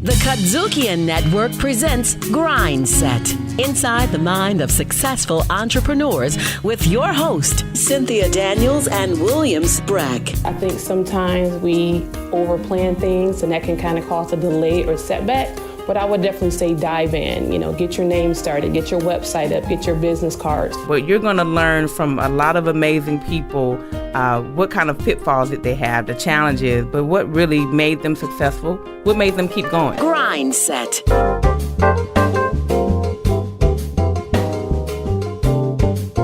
The KUDZUKIAN Network presents GRINDSET, inside the mind of successful entrepreneurs with your host, Cynthia Daniels and Maurice Brack. I think sometimes we overplan things and that can kind of cause a delay or setback. But I would definitely say dive in, get your name started, get your website up, get your business cards. But you're going to learn from a lot of amazing people what kind of pitfalls that they have, the challenges, but what really made them successful, what made them keep going. GRINDSET.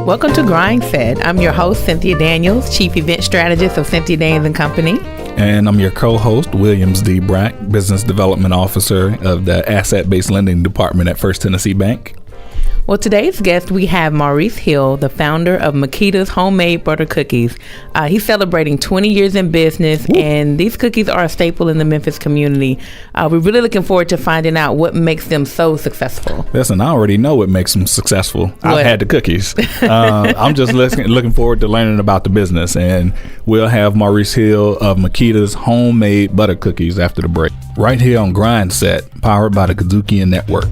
Welcome to GRINDSET. I'm your host, Cynthia Daniels, Chief Event Strategist of Cynthia Daniels and Company. And I'm your co-host, Williams D. Brack, Business Development Officer of the Asset-Based Lending Department at First Tennessee Bank. Well, today's guest, we have Maurice Hill, the founder of Makeda's Homemade Butter Cookies. He's celebrating 20 years in business, and these cookies are a staple in the Memphis community. We're really looking forward to finding out what makes them so successful. Listen, I already know what makes them successful. I've had the cookies. I'm just looking forward to learning about the business, and we'll have Maurice Hill of Makeda's Homemade Butter Cookies after the break. Right here on GRINDSET, powered by the KUDZUKIAN Network.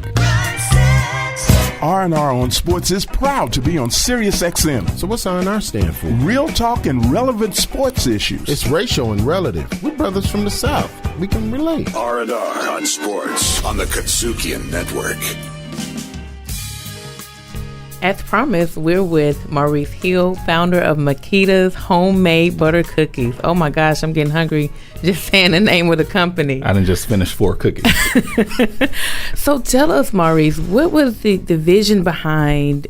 R&R on Sports is proud to be on Sirius XM. So what's R&R stand for? Real talk and relevant sports issues. It's racial and relative. We're brothers from the South. We can relate. R&R on Sports on the KUDZUKIAN Network. As promised, we're with Maurice Hill, founder of Makeda's Homemade Butter Cookies. Oh my gosh, I'm getting hungry just saying the name of the company. I done just finished 4 cookies. So tell us, Maurice, what was the vision behind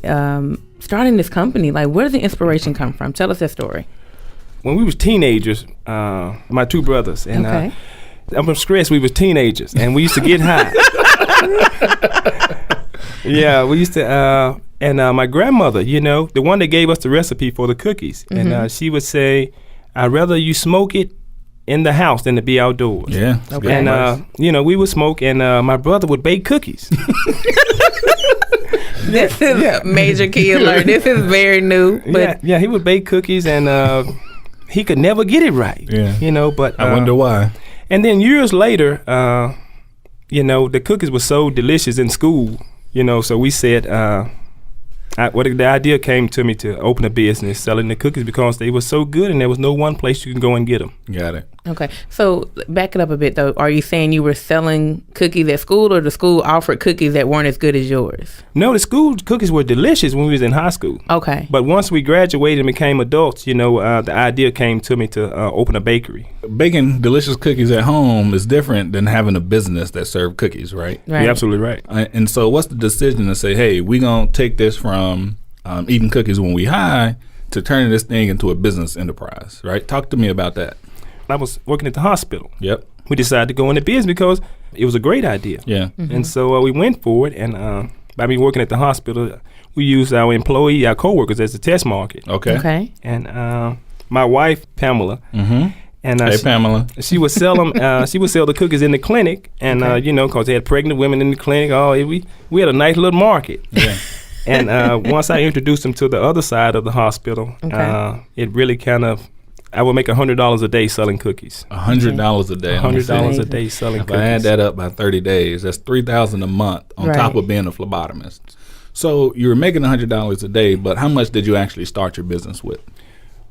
starting this company? Like, where did the inspiration come from? Tell us that story. When we was teenagers, my 2 brothers, and I'm from Stress, we was teenagers, and we used to get high. Yeah, we used to, and my grandmother, the one that gave us the recipe for the cookies, and she would say, I'd rather you smoke it in the house than to be outdoors. Yeah. Okay. And, we would smoke, and my brother would bake cookies. This is major key alert. This is very new. But Yeah, he would bake cookies, and he could never get it right. Yeah. But I wonder why. And then years later, the cookies were so delicious in school, so we said, the idea came to me to open a business selling the cookies because they were so good and there was no one place you can go and get them. Got it. Okay. So back it up a bit, though. Are you saying you were selling cookies at school, or the school offered cookies that weren't as good as yours? No, the school cookies were delicious when we was in high school. Okay. But once we graduated and became adults, the idea came to me to open a bakery. Baking delicious cookies at home is different than having a business that serves cookies, right? Right. You're absolutely right. And so what's the decision to say, hey, we're going to take this from eating cookies when we high to turning this thing into a business enterprise, right? Talk to me about that. I was working at the hospital. Yep. We decided to go into business because it was a great idea. Yeah. Mm-hmm. And so we went for it, and by me working at the hospital, we used our coworkers as a test market. Okay. And my wife, Pamela, and hey, Pamela. she would sell them. She would sell the cookies in the clinic, and because they had pregnant women in the clinic. We had a nice little market. Yeah. And once I introduced them to the other side of the hospital, it really I would make $100 a day selling cookies. $100 a day. $100 a day selling if cookies. I add that up by 30 days, that's $3,000 a month on top of being a phlebotomist. So you were making $100 a day, but how much did you actually start your business with?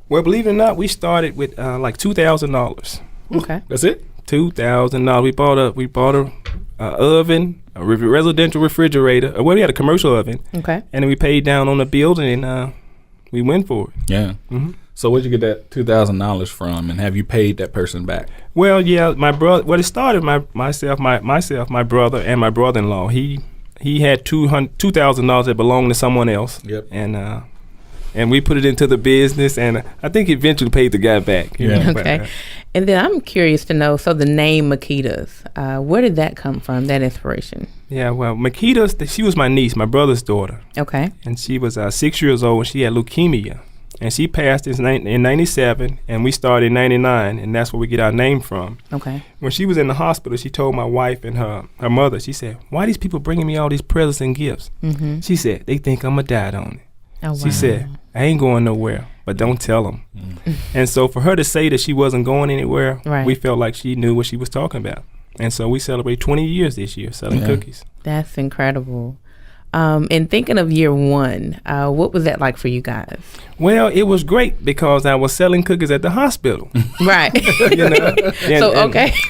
Well, believe it or not, we started with like $2,000. Okay. That's it? $2,000. We bought a oven, a residential refrigerator. Well, we had a commercial oven. Okay. And then we paid down on the building, and we went for it. Yeah. Mm-hmm. So where'd you get that $2,000 from, and have you paid that person back? Well, yeah, my brother. Well, it started myself, my brother, and my brother-in-law. He had $2,000 that belonged to someone else. Yep. And we put it into the business, and I think he eventually paid the guy back. Yeah. Okay. And then I'm curious to know, so the name Makeda's, where did that come from, that inspiration? Yeah, well, Makeda, she was my niece, my brother's daughter. Okay. And she was 6 years old, and she had leukemia. And she passed in 97, and we started in 99, and that's where we get our name from. Okay. When she was in the hospital, she told my wife and her mother, she said, why are these people bringing me all these presents and gifts? Mm-hmm. She said, they think I'm a dad on it. Oh, wow. She said, I ain't going nowhere, but don't tell them. And so for her to say that she wasn't going anywhere, Right. we felt like she knew what she was talking about. And so we celebrate 20 years this year selling cookies. That's incredible. And thinking of year one, what was that like for you guys? Well, it was great because I was selling cookies at the hospital. Right. You know?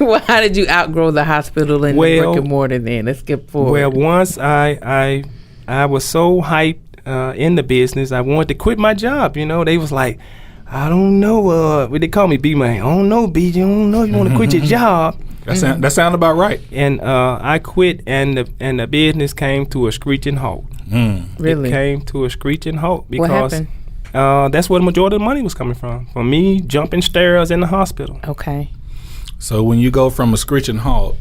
Well, how did you outgrow the hospital and the brick and mortar then? Let's skip forward. Well, once I was so hyped in the business, I wanted to quit my job. You know, they was like, I don't know. They call me B-Man. I don't know, B. You don't know if you want to quit your job. That sound about right. And I quit, and the business came to a screeching halt. Really? It came to a screeching halt because what happened? That's where the majority of the money was coming from me jumping stairs in the hospital. Okay. So when you go from a screeching halt,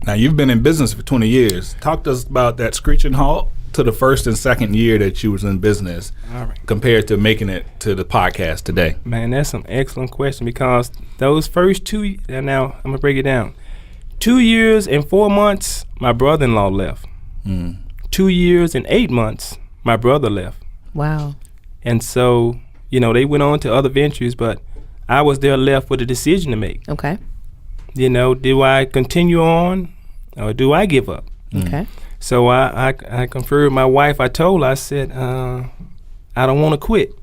now you've been in business for 20 years. Talk to us about that screeching halt to the first and second year that you was in business, all right, compared to making it to the podcast today. Man, that's an excellent question because those first 2, and now I'm going to break it down. 2 years and 4 months, my brother-in-law left. 2 years and 8 months, my brother left. Wow. And so, you know, they went on to other ventures, but I was there left with a decision to make. Okay. You know, do I continue on or do I give up? Okay. So I conferred with my wife. I told her, I said, I don't want to quit.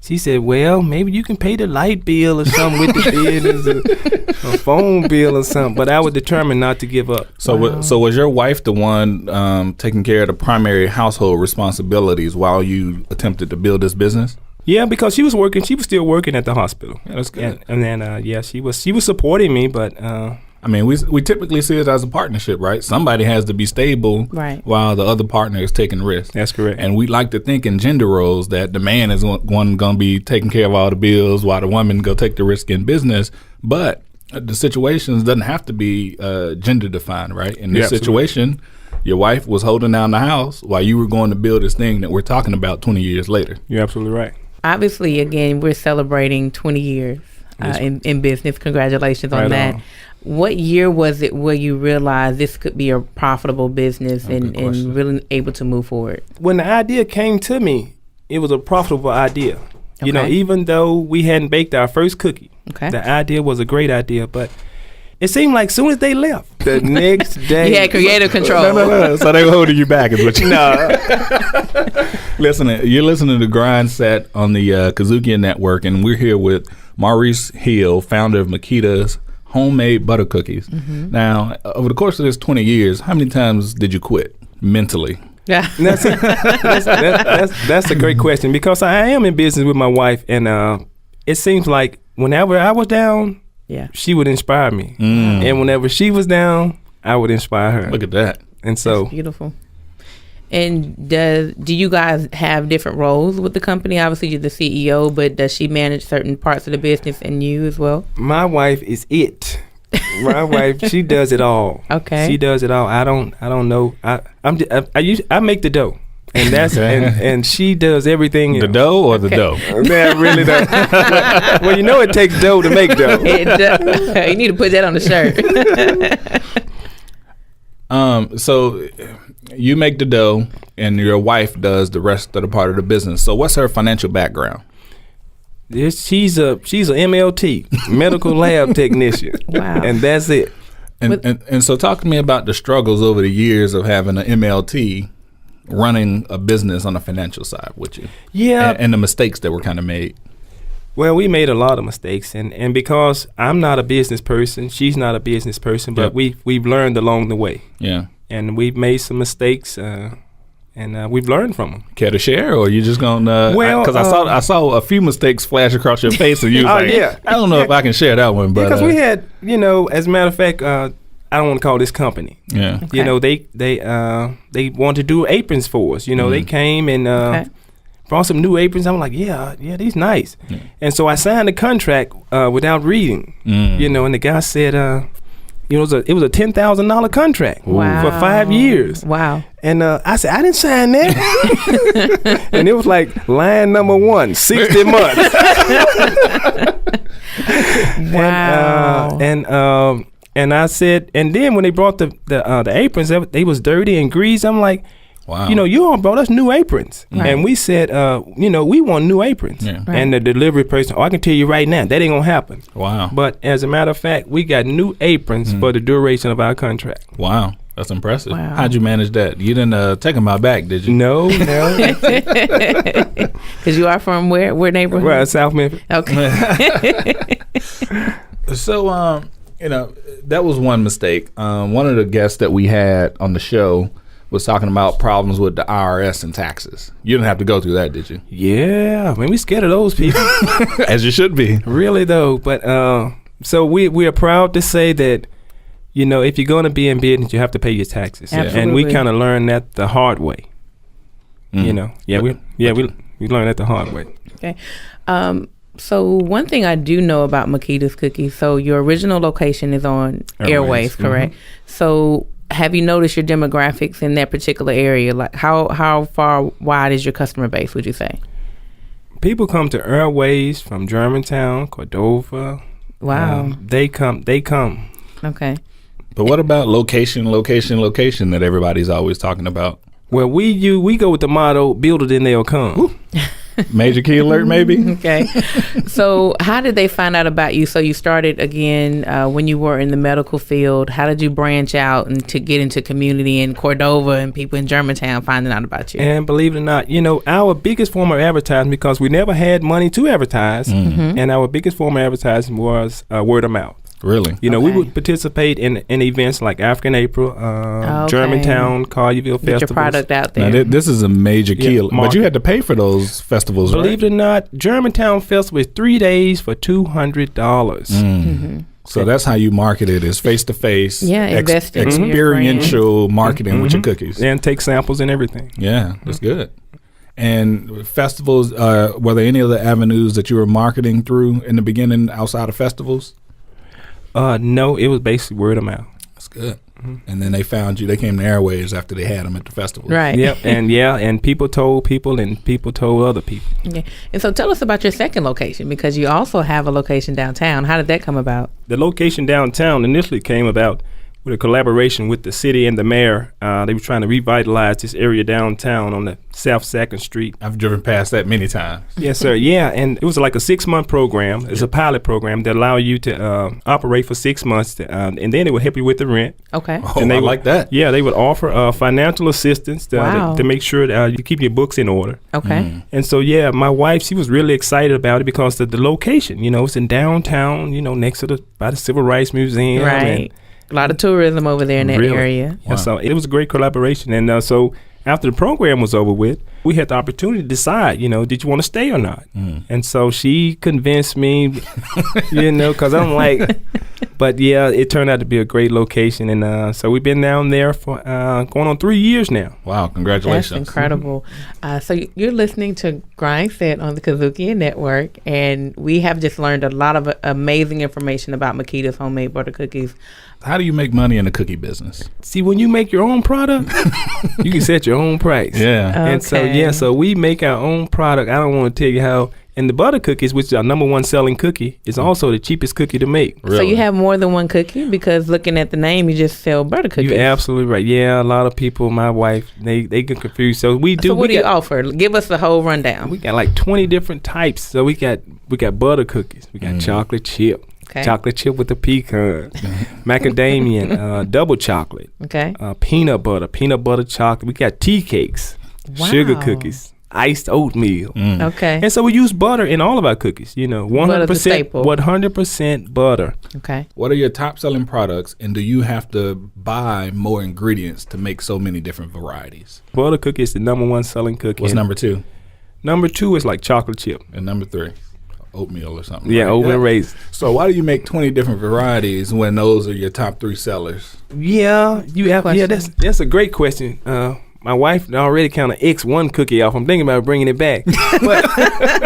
She said, well, maybe you can pay the light bill or something with the business, a phone bill or something. But I was determined not to give up. So, so was your wife the one taking care of the primary household responsibilities while you attempted to build this business? Yeah, because she was working. She was still working at the hospital. Yeah, that's good. And then, she was supporting me, but. I mean, we typically see it as a partnership, right? Somebody has to be stable, right, while the other partner is taking risks. That's correct. And we like to think in gender roles that the man is one going to be taking care of all the bills while the woman go take the risk in business. But the situations doesn't have to be gender defined, right? In this situation, your wife was holding down the house while you were going to build this thing that we're talking about 20 years later. You're absolutely right. Obviously, again, we're celebrating 20 years in business. Congratulations on that. What year was it where you realized this could be a profitable business and really able to move forward? When the idea came to me, it was a profitable idea. Okay. You know, even though we hadn't baked our first cookie, the idea was a great idea, but it seemed like soon as they left, the next day. You had creative control. No. So they were holding you back is what you Listen, you're listening to GRINDSET on the KUDZUKIAN Network, and we're here with Maurice Hill, founder of Makeda's homemade butter cookies. Now, over the course of this 20 years, how many times did you quit mentally? Yeah, that's a great question because I am in business with my wife, and it seems like whenever I was down, she would inspire me, and whenever she was down, I would inspire her. Look at that. And so that's beautiful. And do you guys have different roles with the company? Obviously, you're the CEO, but does she manage certain parts of the business and you as well? My wife is it. My wife, she does it all. Okay, she does it all. I don't know. I make the dough, and that's and she does everything else. The dough or the dough? Man, really does. Well, you know it takes dough to make dough. You need to put that on the shirt. So you make the dough, and your wife does the rest of the part of the business. So what's her financial background? She's a MLT, medical lab technician. Wow, and that's it. And so talk to me about the struggles over the years of having an MLT running a business on the financial side with you. Yeah, and the mistakes that were kind of made. Well, we made a lot of mistakes, and because I'm not a business person, she's not a business person, but we've learned along the way. Yeah. And we've made some mistakes, and we've learned from them. Care to share, or you just gonna? Well, because I saw a few mistakes flash across your face, and you was like, I don't know if I can share that one, but because we had, as a matter of fact, I don't want to call this company. Yeah. Okay. They wanted to do aprons for us. They came and brought some new aprons. I'm like, yeah, these nice. Yeah. And so I signed the contract without reading. And the guy said. It was a $10,000 contract for 5 years. Wow. And I said, I didn't sign that. And it was like line number 1, 60 months. Wow. And I said, and then when they brought the aprons, they was dirty and greasy. I'm like, Wow. You know, you all brought us new aprons. Right. And we said, you know, we want new aprons. Yeah. Right. And the delivery person, I can tell you right now, that ain't going to happen. Wow. But as a matter of fact, we got new aprons for the duration of our contract. Wow. That's impressive. Wow. How'd you manage that? You didn't take them out back, did you? No. Because you are from where neighborhood? Well, South Memphis. Okay. So, you know, that was one mistake. One of the guests that we had on the show was talking about problems with the IRS and taxes. You didn't have to go through that, did you? Yeah. I mean, we scared of those people. As you should be. Really, though. But so we are proud to say that, you know, if you're going to be in business, you have to pay your taxes. Absolutely. And we kind of learned that the hard way. You know, we learned that the hard way. Okay. So one thing I do know about Makeda's Cookies, so your original location is on Airways, correct? So have you noticed your demographics in that particular area? Like how far wide is your customer base, would you say? People come to Airways from Germantown, Cordova. Wow. They come. Okay. But what about location that everybody's always talking about? Well, we go with the motto, build it and they'll come. Major key alert, maybe? Okay. So how did they find out about you? So you started again when you were in the medical field. How did you branch out and to get into community in Cordova and people in Germantown finding out about you? And believe it or not, you know, our biggest form of advertising, because we never had money to advertise, and our biggest form of advertising was word of mouth. Really? You know, we would participate in events like African April, Germantown, Collierville Get festivals. your product out there. Now, this is a major key. But market. you had to pay for those festivals, Believe it or not, Germantown Festival is 3 days for $200. So that's how you market it, is face-to-face, Yeah, investing in your experiential marketing with your cookies. And take samples and everything. Yeah, that's good. And festivals, were there any other avenues that you were marketing through in the beginning outside of festivals? No, it was basically word of mouth. That's good. And then they found you. They came to Airways after they had them at the festival. Right. Yep. And people told people and people told other people. Okay. And so tell us about your second location, because you also have a location downtown. How did that come about? The location downtown initially came about with a collaboration with the city and the mayor. They were trying to revitalize this area downtown on the South 2nd Street. I've driven past that many times. Yes, sir. Yeah, and it was like a 6-month program. It's a pilot program that allow you to operate for 6 months, and then it would help you with the rent. Okay. Oh, And I would, like that. Yeah, they would offer financial assistance to make sure that you keep your books in order. Okay. And so, yeah, my wife, she was really excited about it because the location, you know, it's in downtown, you know, next to by the Civil Rights Museum. Right. A lot of tourism over there in that area. Yeah, so it was a great collaboration. And so after the program was over with, we had the opportunity to decide, you know, did you want to stay or not? And so she convinced me, you know, because I'm like, but yeah, it turned out to be a great location. And so we've been down there for going on 3 years now. Wow, congratulations. That's incredible. So you're listening to GRINDSET on the KUDZUKIAN Network, and we have just learned a lot of amazing information about Makeda's homemade butter cookies. How do you make money in the cookie business? See, when you make your own product, you can set your own price. Yeah. And so we make our own product. I don't want to tell you how. And the butter cookies, which is our #1 selling cookie, is also the cheapest cookie to make. Really? So you have more than one cookie? Because looking at the name, you just sell butter cookies. You're absolutely right. Yeah, a lot of people, my wife, they get confused. So we do. So what do you offer? Give us the whole rundown. We got like 20 different types. So we got butter cookies. We got chocolate chip. Okay. Chocolate chip with the pecan, macadamia, double chocolate, okay, peanut butter chocolate. We got tea cakes, sugar cookies, iced oatmeal. Okay. And so we use butter in all of our cookies. You know, 100% butter. Okay. What are your top selling products, and do you have to buy more ingredients to make so many different varieties? Butter cookie is the #1 selling cookie. What's number 2? Number 2 is like chocolate chip. And number 3? Oatmeal or something. Yeah, right? oatmeal raisin. So why do you make 20 different varieties when those are your top 3 sellers? Yeah, that's a great question. My wife already kind of X one cookie off. I'm thinking about bringing it back. But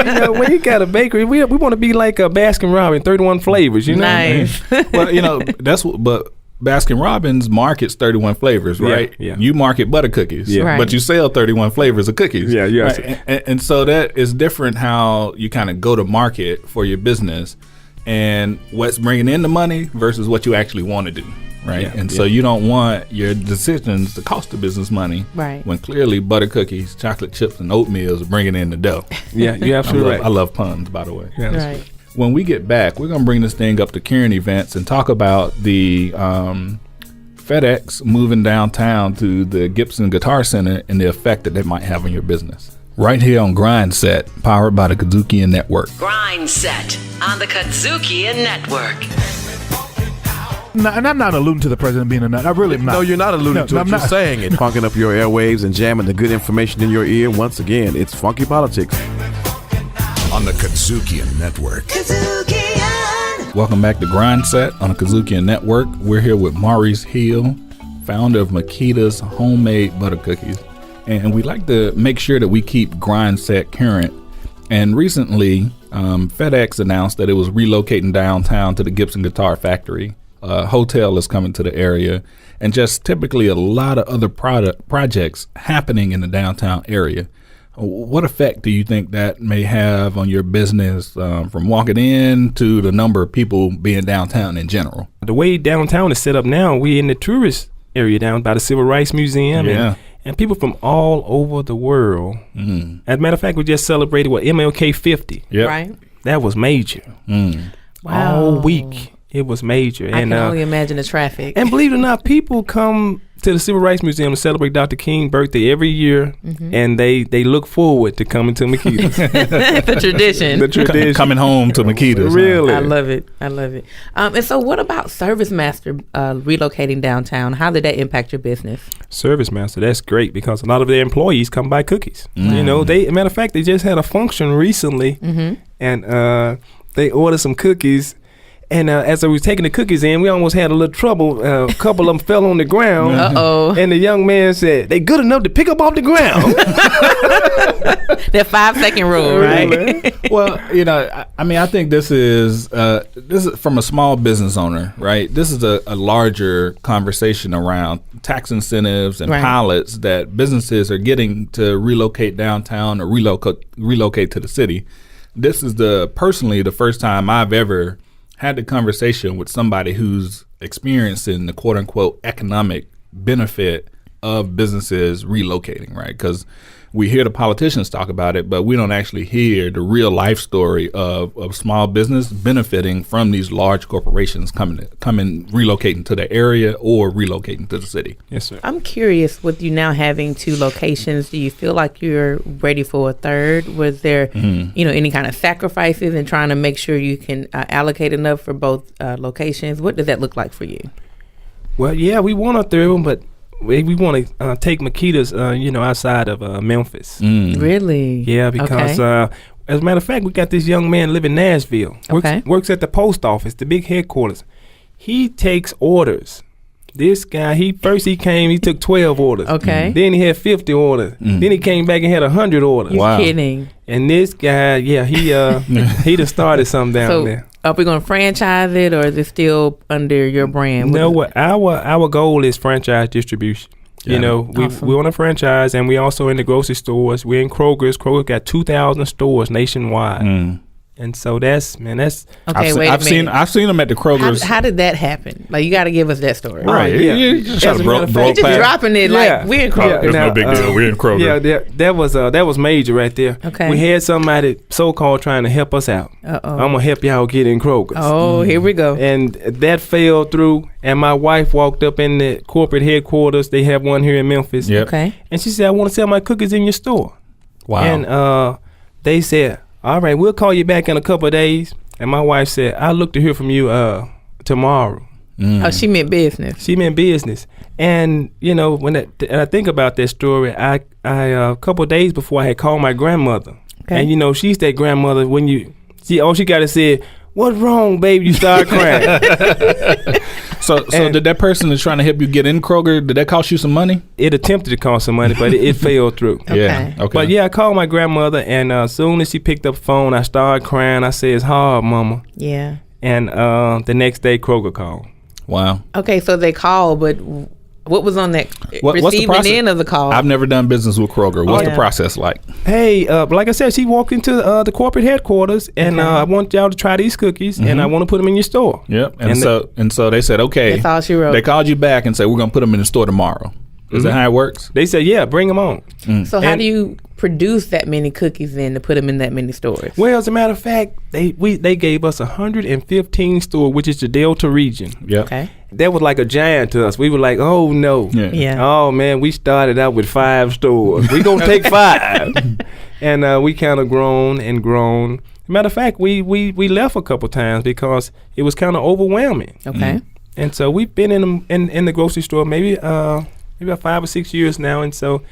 you know, when you got a bakery, we want to be like a Baskin Robbins, 31 flavors. You know, nice. Well, you know but Baskin Robbins markets 31 flavors, right? Yeah. You market butter cookies, Right. but you sell 31 flavors of cookies. Yeah. Right? And so that is different how you kind of go to market for your business and what's bringing in the money versus what you actually want to do. right? Yeah, So you don't want your decisions to cost the business money, Right. when clearly butter cookies, chocolate chips, and oatmeal is bringing in the dough. Yeah, you're absolutely I love puns, by the way. right. Right. When we get back, we're going to bring this thing up to current events and talk about the FedEx moving downtown to the Gibson Guitar Center and the effect that might have on your business. Right here on GRINDSET, powered by the KUDZUKIAN Network. GRINDSET on the KUDZUKIAN Network. No, and I'm not alluding to the president being a nut. I really am not. No, you're not alluding to it. I'm You're not. saying it. Funking up your airwaves and jamming the good information in your ear. Once again, it's Funky Politics. On the KUDZUKIAN Network. Welcome back to GRINDSET on the KUDZUKIAN Network. We're here with Maurice Hill, founder of Makeda's Homemade Butter Cookies. And we like to make sure that we keep GRINDSET current. And recently, FedEx announced that it was relocating downtown to the Gibson Guitar Factory. A hotel is coming to the area, and just typically a lot of other projects happening in the downtown area. What effect do you think that may have on your business, from walking in to the number of people being downtown in general? The way downtown is set up now, we in the tourist area down by the Civil Rights Museum, and people from all over the world. As a matter of fact, we just celebrated MLK 50. Yep. Right. That was major. Wow. All week it was major. I can only imagine the traffic. And believe it or not, people come to the Civil Rights Museum to celebrate Dr. King's birthday every year, and they look forward to coming to Makeda's. The tradition. The tradition. Coming home to Makeda's. Really? I love it. I love it. And so what about Service Master relocating downtown? How did that impact your business? Service Master, that's great because a lot of their employees come buy cookies. You know, matter of fact, they just had a function recently, and they ordered some cookies. And as I was taking the cookies in, we almost had a little trouble. A couple of them fell on the ground. Uh-oh. And the young man said, "They good enough to pick up off the ground." That 5-second rule, right? Well, I mean, I think this is from a small business owner, right? This is a larger conversation around tax incentives and pilots that businesses are getting to relocate downtown or relocate to the city. This is personally the first time I've ever had the conversation with somebody who's experiencing the quote unquote economic benefit of businesses relocating, right? Because we hear the politicians talk about it, but we don't actually hear the real life story of small business benefiting from these large corporations coming relocating to the area or relocating to the city. Yes, sir. I'm curious, with you now having 2 locations, do you feel like you're ready for a third? Was there, any kind of sacrifices in trying to make sure you can allocate enough for both locations? What does that look like for you? Well, yeah, we want a third one, but we want to take Makeda's, outside of Memphis. Really? Yeah, because as a matter of fact, we got this young man live in Nashville. Works at the post office, the big headquarters. He takes orders. This guy, he came, he took 12 orders. Okay. Then he had 50 orders. Then he came back and had 100 orders. You're kidding. And this guy, he done started something down there. Are we going to franchise it, or is it still under your brand? No, our goal is franchise distribution. Yeah. We want a franchise, and we also in the grocery stores. We're in Kroger's. Kroger got 2,000 stores nationwide. And so that's okay. I've seen them at the Kroger's. How did that happen? Like, you got to give us that story. Right. You just try to blow You're just dropping it like we're in Kroger. There's no big deal. We're in Kroger. Yeah, that was major right there. Okay. We had somebody so-called trying to help us out. I'm gonna help y'all get in Kroger's. Oh, here we go. And that fell through. And my wife walked up in the corporate headquarters. They have one here in Memphis. Yep. Okay. And she said, "I want to sell my cookies in your store." Wow. And they said, "All right, we'll call you back in a couple of days." And my wife said, "I'll look to hear from you tomorrow." Oh, she meant business. She meant business. And, when I think about that story, I a couple of days before I had called my grandmother. Okay. And, she's that grandmother when she got to say, "What's wrong, baby?" You start crying. So did that person that's trying to help you get in Kroger, did that cost you some money? It attempted to cost some money, but it fell through. Okay. Yeah. Okay. But yeah, I called my grandmother, and as soon as she picked up the phone, I started crying. I said, "It's hard, Mama." Yeah. And the next day, Kroger called. Wow. Okay, so they called, but What was on that what's the receiving process? end of the call? I've never done business with Kroger. What's the process like? Hey, like I said, she walked into the corporate headquarters, and I want y'all to try these cookies, and I want to put them in your store. Yep. And so they said, okay. That's all she wrote. They called you back and said, we're going to put them in the store tomorrow. Is that how it works? They said, yeah, bring them on. So how do you produce that many cookies then to put them in that many stores? Well, as a matter of fact, they gave us 115 stores, which is the Delta region. Yep. Okay. That was like a giant to us. We were like, oh no. Yeah. Oh man, we started out with 5 stores. We gonna take 5. And we kind of grown and grown. Matter of fact, we left a couple times because it was kind of overwhelming. Okay. And so we've been in the grocery store maybe about 5 or 6 years now, and so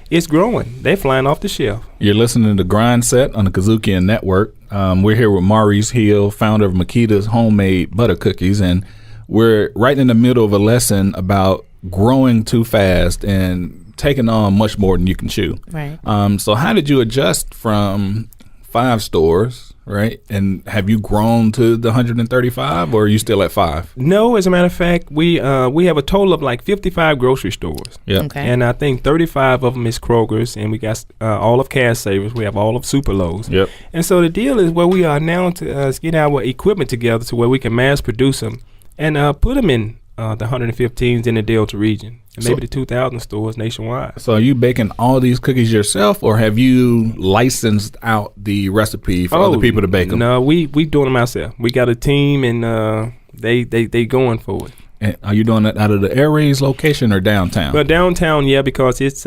it's growing. They're flying off the shelf. You're listening to GRINDSET on the KUDZUKIAN Network. We're here with Maurice Hill, founder of Makeda's Homemade Butter Cookies, and we're right in the middle of a lesson about growing too fast and taking on much more than you can chew. Right. So how did you adjust from 5 stores, right? And have you grown to the 135, or are you still at 5? No, as a matter of fact, we have a total of like 55 grocery stores. Yeah. Okay. And I think 35 of them is Kroger's, and we got all of Cash Savers. We have all of Super Lows. Yep. And so the deal is where we are now to get our equipment together to where we can mass produce them and put them in the 115s in the Delta region, and maybe the 2,000 stores nationwide. So are you baking all these cookies yourself, or have you licensed out the recipe for other people to bake them? No, we doing them ourselves. We got a team, and they going for it. And are you doing that out of the Air Rays location or downtown? Well, downtown, yeah, because it's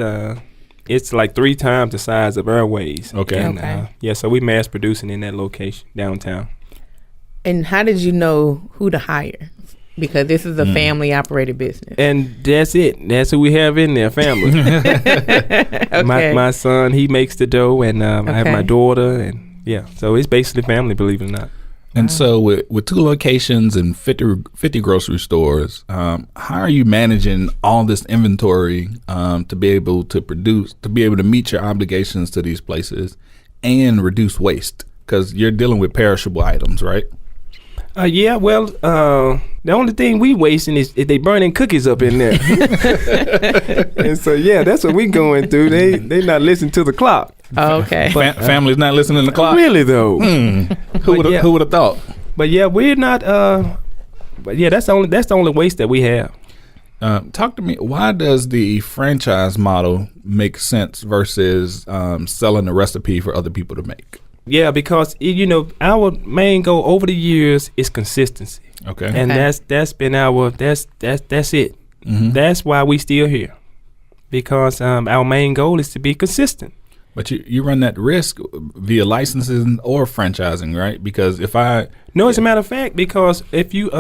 like 3 times the size of Airways. Okay. And, yeah, so we mass producing in that location downtown. And how did you know who to hire? Because this is a family-operated business. And that's it. That's who we have in there, family. Okay. My son, he makes the dough, and I have my daughter, and yeah. So it's basically family, believe it or not. And so with 2 locations and 50 grocery stores, how are you managing all this inventory to be able to produce, to be able to meet your obligations to these places and reduce waste? Because you're dealing with perishable items, right? Yeah, well, the only thing we wasting is they burning cookies up in there. And so, yeah, that's what we going through. They not listening to the clock. Okay. Family's not listening to the clock? Really, though. Who would have thought? But, yeah, we're not, but, yeah, that's the only waste that we have. Talk to me. Why does the franchise model make sense versus selling the recipe for other people to make? Yeah, because our main goal over the years is consistency. Okay. And that's been that's it. Mm-hmm. That's why we still here. Because our main goal is to be consistent. But you run that risk via licensing or franchising, right? Because No, as a matter of fact, because if you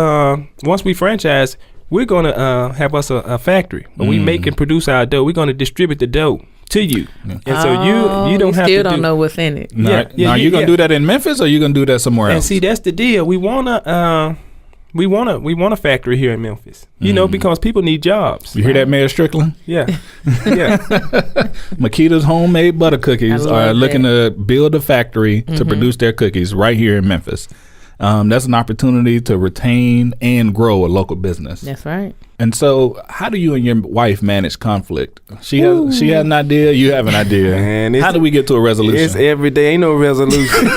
once we franchise, we're gonna have us a factory where we make and produce our dough. We're gonna distribute the dough to you, and so you don't have to. Still don't know what's in it. Now you gonna do that in Memphis, or you gonna do that somewhere else? And see, that's the deal. We want a factory here in Memphis. Because people need jobs. You hear that, Mayor Strickland? Yeah, yeah. Makeda's Homemade Butter Cookies are looking to build a factory to produce their cookies right here in Memphis. That's an opportunity to retain and grow a local business. That's right. And so, how do you and your wife manage conflict? She has an idea, you have an idea. And how do we get to a resolution? It's every day. Ain't no resolution.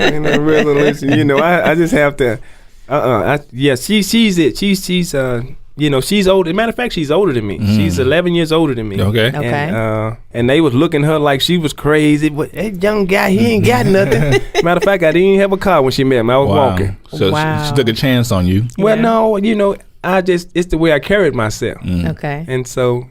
Ain't no resolution. I just have to. She's it. She's she's older. Matter of fact, she's older than me. She's 11 years older than me. Okay. And they was looking at her like she was crazy. But that young guy, he ain't got nothing. Matter of fact, I didn't even have a car when she met me. I was walking. So she took a chance on you. Well, no, it's the way I carried myself. Okay. And so.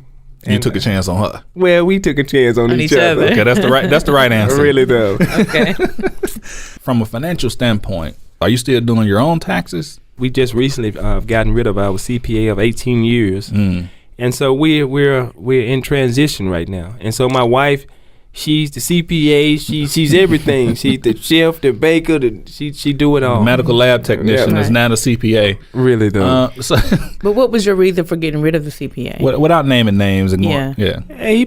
You took a chance on her. Well, we took a chance on each other. Okay, that's the right answer. Really though. Okay. From a financial standpoint, are you still doing your own taxes? We just recently gotten rid of our CPA of 18 years, and so we're in transition right now. And so my wife, she's the CPA, she's everything. She's the chef, the baker, she do it all. Medical lab technician is now the CPA. Really though. But what was your reason for getting rid of the CPA? Without naming names and going, Hey,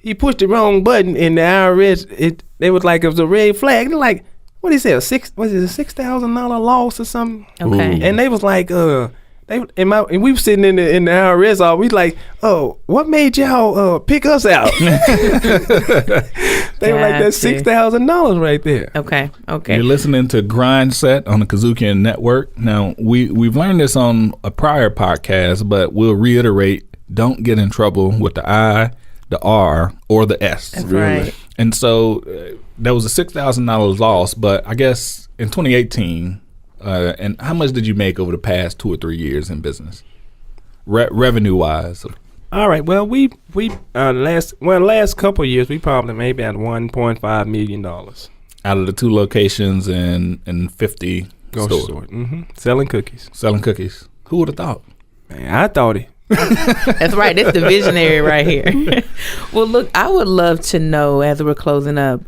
he pushed the wrong button in the IRS. It was like it was a red flag. They're like, what did he say? Was it a $6,000 loss or something? Okay. And they was like, And we were sitting in the IRS all. We like, oh, what made y'all pick us out? They were like, that's $6,000 right there. Okay. You're listening to GRINDSET on the KUDZUKIAN Network. Now we've learned this on a prior podcast, but we'll reiterate: don't get in trouble with the I, the R, or the S. That's right. And so there was a $6,000 loss, but I guess in 2018. And how much did you make over the past 2 or 3 years in business, revenue wise? All right. Well, we last couple of years we probably made about $1.5 million out of the 2 locations and 50 stores. Mm-hmm. Selling cookies. Who would have thought? Man, I thought it. That's right. It's the visionary right here. Well, look, I would love to know, as we're closing up,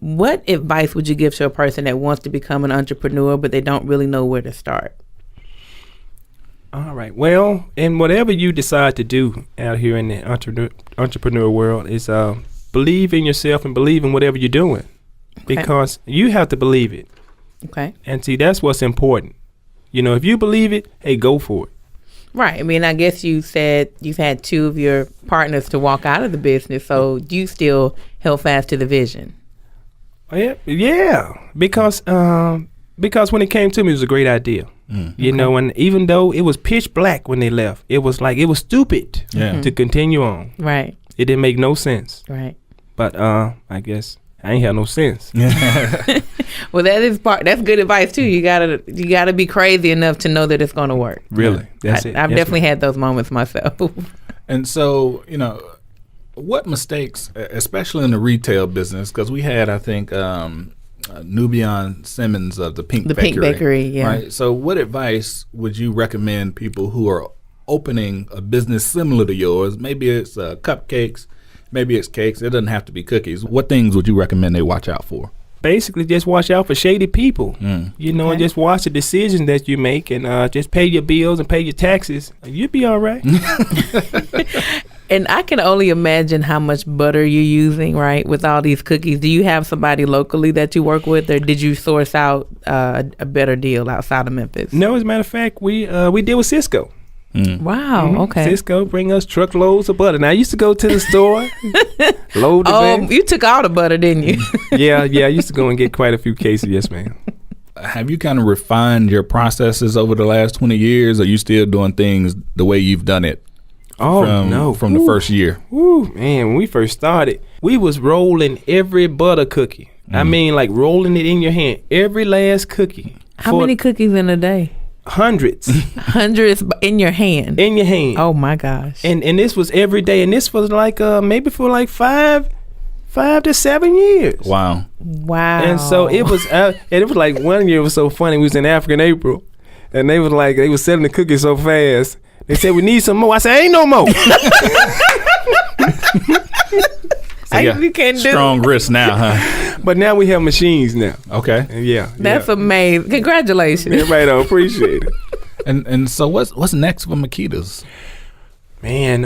what advice would you give to a person that wants to become an entrepreneur, but they don't really know where to start? All right. Well, and whatever you decide to do out here in the entrepreneur world is believe in yourself and believe in whatever you're doing, because you have to believe it. Okay. And see, that's what's important. If you believe it, hey, go for it. Right. I mean, I guess you said you've had 2 of your partners to walk out of the business, so you still held fast to the vision. Yeah. Because when it came to me, it was a great idea. And even though it was pitch black when they left, it was stupid to continue on. Right. It didn't make no sense. Right. But I guess I ain't had no sense. Well, that's good advice too. You gotta be crazy enough to know that it's gonna work. Really, that's it. I've definitely had those moments myself. And so, what mistakes, especially in the retail business, because we had, I think, Nubian Simmons of the Pink Bakery, yeah. Right. So, what advice would you recommend people who are opening a business similar to yours? Maybe it's cupcakes. Maybe it's cakes. It doesn't have to be cookies. What things would you recommend they watch out for? Basically, just watch out for shady people. And just watch the decisions that you make, and just pay your bills and pay your taxes. You'll be all right. And I can only imagine how much butter you're using, right, with all these cookies. Do you have somebody locally that you work with, or did you source out a better deal outside of Memphis? No, as a matter of fact, we deal with Cisco. Wow. Okay. Cisco bring us truckloads of butter. Now I used to go to the store, load the bag. You took all the butter, didn't you? Yeah. I used to go and get quite a few cases. Yes, ma'am. Have you kind of refined your processes over the last 20 years? Or are you still doing things the way you've done it? From the first year. Man, when we first started, we was rolling every butter cookie. I mean, like rolling it in your hand, every last cookie. How many cookies in a day? Hundreds in your hand. Oh my gosh. And this was every day, and this was like maybe for like 5 to 7 years. Wow. And so it was like 1 year was so funny. We was in Africa in April, and they was selling the cookies so fast. They said, we need some more. I said, ain't no more. So you can't strong wrist now, huh? But now we have machines now. Okay. Yeah. That's amazing. Congratulations. Yeah, right on. Appreciate it. And so what's next for Makeda's? Man,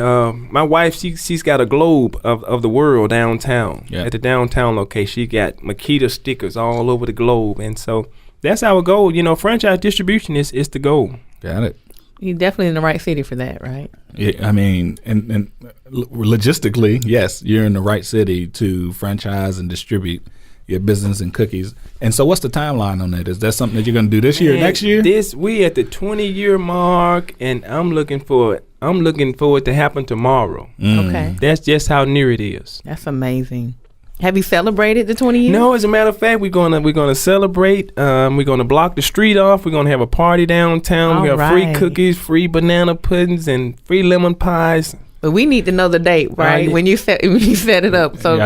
my wife, she's got a globe of the world downtown. Yeah. At the downtown location, she got Makeda stickers all over the globe. And so that's our goal. Franchise distribution is the goal. Got it. You're definitely in the right city for that, right? Yeah, I mean, and logistically, yes, you're in the right city to franchise and distribute your business and cookies. And so what's the timeline on that? Is that something that you're going to do this year, next year? We at the 20-year mark, and I'm looking for it to happen tomorrow. Okay. That's just how near it is. That's amazing. Have you celebrated the 20 years? No, as a matter of fact, we're gonna celebrate. We're gonna block the street off. We're gonna have a party downtown. We have free cookies, free banana puddings, and free lemon pies. But we need to know the date, right? When you set it up, so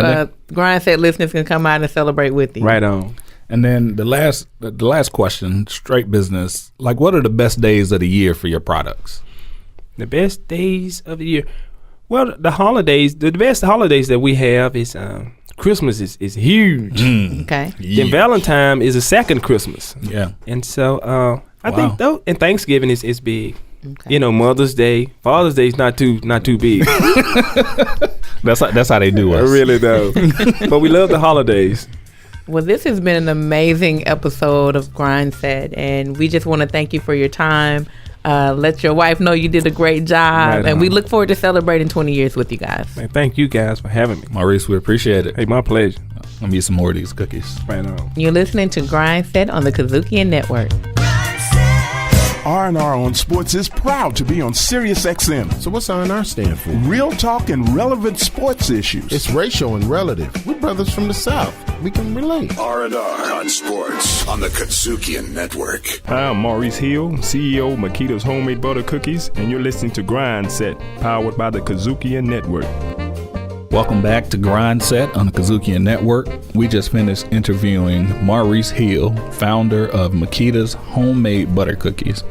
GRINDSET listeners can come out and celebrate with you. Right on. And then the last question, straight business. Like, what are the best days of the year for your products? The best days of the year. Well, the holidays. The best holidays that we have is. Christmas is huge. Okay. Then Valentine is a second Christmas. Yeah. And so I think though, and Thanksgiving is big. Okay. Mother's Day, Father's Day is not too big. That's how they do us. Really though. But we love the holidays. Well, this has been an amazing episode of GRINDSET, and we just want to thank you for your time. Let your wife know you did a great job. Right and we on. look forward to celebrating 20 years with you guys. Man, thank you guys for having me. Maurice, we appreciate it. Hey, my pleasure. I'm going to eat some more of these cookies. Right on. You're listening to GRINDSET on the KUDZUKIAN Network. R&R on Sports is proud to be on Sirius XM. So what's R&R stand for? Real talk and relevant sports issues. It's racial and relative. We're brothers from the South. We can relate. R&R on Sports on the KUDZUKIAN Network. Hi, I'm Maurice Hill, CEO of Makeda's Homemade Butter Cookies, and you're listening to GRINDSET, powered by the KUDZUKIAN Network. Welcome back to GRINDSET on the KUDZUKIAN Network. We just finished interviewing Maurice Hill, founder of Makeda's Homemade Butter Cookies.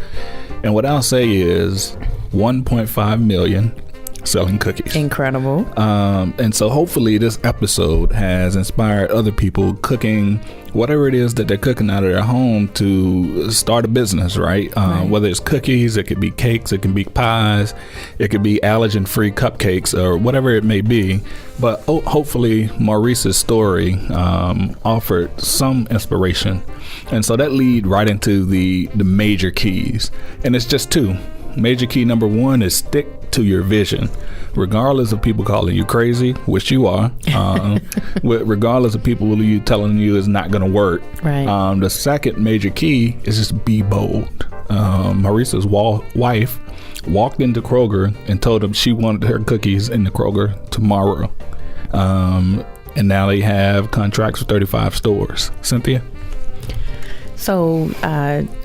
And what I'll say is 1.5 million selling cookies. Incredible. And so hopefully this episode has inspired other people cooking whatever it is that they're cooking out of their home to start a business, right? Whether it's cookies, it could be cakes, it can be pies, it could be allergen-free cupcakes or whatever it may be. But hopefully Maurice's story offered some inspiration. And so that lead right into the major keys. And it's just two. Major key number one is stick to your vision, regardless of people calling you crazy, which you are, regardless of people telling you it's not going to work. Right. The second major key is just be bold. Maurice's wife walked into Kroger and told him she wanted her cookies in the Kroger tomorrow. And now they have contracts for 35 stores. Cynthia? So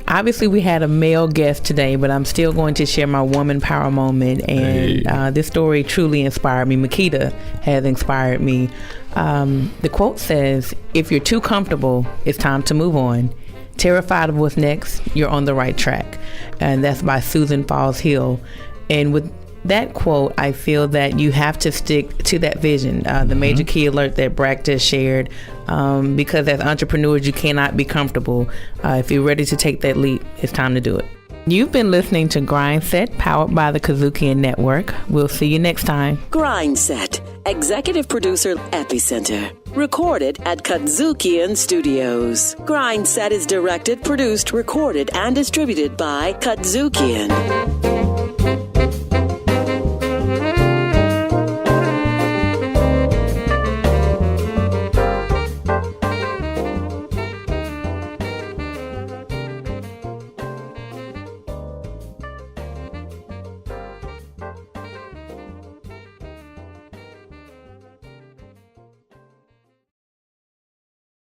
obviously we had a male guest today, but I'm still going to share my woman power moment. And this story truly inspired me. Makeda has inspired me. The quote says, "If you're too comfortable, it's time to move on. Terrified of what's next, you're on the right track." And that's by Susan Falls Hill. And with that quote, I feel that you have to stick to that vision, the major key alert that Brack just shared, because as entrepreneurs, you cannot be comfortable. If you're ready to take that leap, it's time to do it. You've been listening to GRINDSET, powered by the KUDZUKIAN Network. We'll see you next time. GRINDSET, executive producer Epicenter. Recorded at KUDZUKIAN Studios. GRINDSET is directed, produced, recorded, and distributed by KUDZUKIAN.